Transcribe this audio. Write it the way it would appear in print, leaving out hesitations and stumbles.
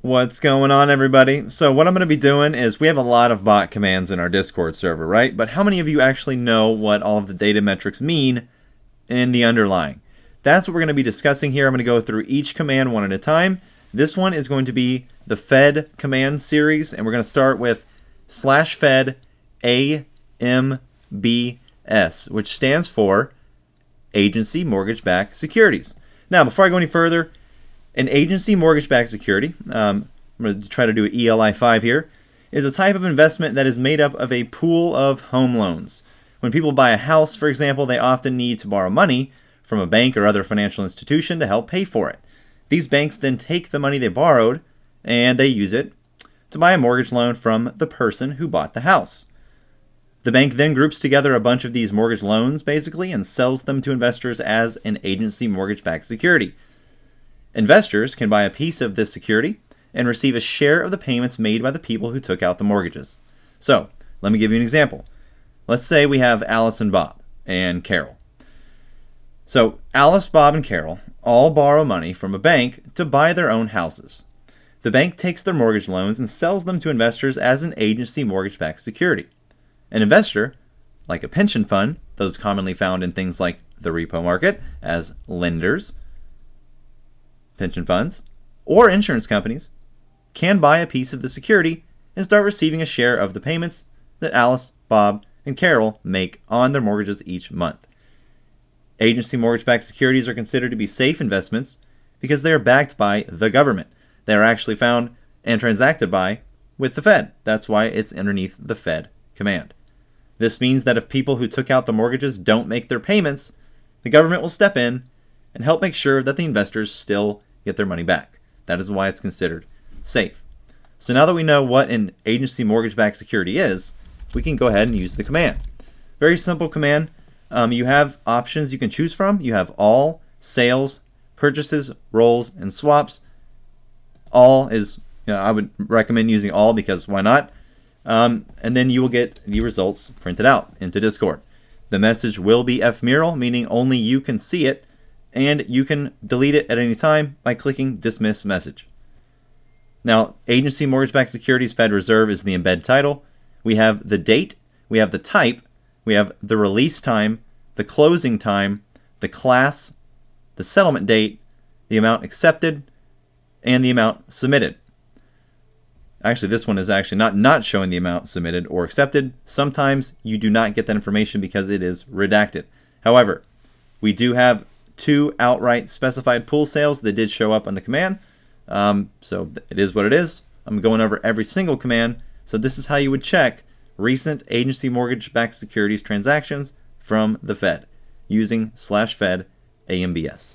What's going on, everybody? So what I'm going to be doing is we have a lot of bot commands in our Discord server, right? But how many of you actually know what all of the data metrics mean in the underlying? That's what we're going to be discussing here. I'm going to go through each command one at a time. This one is going to be the Fed command series, and we're going to start with /fed AMBS, which stands for Agency Mortgage-Backed Securities. Now, before I go any further, an agency mortgage-backed security, I'm going to try to do an ELI 5 here, is a type of investment that is made up of a pool of home loans. When people buy a house, for example, they often need to borrow money from a bank or other financial institution to help pay for it. These banks then take the money they borrowed and they use it to buy a mortgage loan from the person who bought the house. The bank then groups together a bunch of these mortgage loans, basically, and sells them to investors as an agency mortgage-backed security. Investors can buy a piece of this security and receive a share of the payments made by the people who took out the mortgages. So, let me give you an example. Let's say we have Alice and Bob and Carol. So, Alice, Bob, and Carol all borrow money from a bank to buy their own houses. The bank takes their mortgage loans and sells them to investors as an agency mortgage-backed security. An investor, like a pension fund, those commonly found in things like the repo market as lenders, pension funds, or insurance companies, can buy a piece of the security and start receiving a share of the payments that Alice, Bob, and Carol make on their mortgages each month. Agency mortgage-backed securities are considered to be safe investments because they are backed by the government. They are actually found and transacted by with the Fed. That's why it's underneath the Fed command. This means that if people who took out the mortgages don't make their payments, the government will step in and help make sure that the investors still get their money back. That is why it's considered safe. So now that we know what an agency mortgage-backed security is, we can go ahead and use the command. Very simple command. You have options you can choose from. You have all, sales, purchases, rolls, and swaps. All is, I would recommend using all because why not? And then you will get the results printed out into Discord. The message will be ephemeral, meaning only you can see it, and you can delete it at any time by clicking Dismiss Message. Now, Agency Mortgage-Backed Securities Fed Reserve is the embed title. We have the date, we have the type, we have the release time, the closing time, the class, the settlement date, the amount accepted, and the amount submitted. Actually, this one is actually not showing the amount submitted or accepted. Sometimes you do not get that information because it is redacted. However, we do have 2 outright specified pool sales that did show up on the command. So it is what it is. I'm going over every single command. So this is how you would check recent agency mortgage-backed securities transactions from the Fed using /fed AMBS.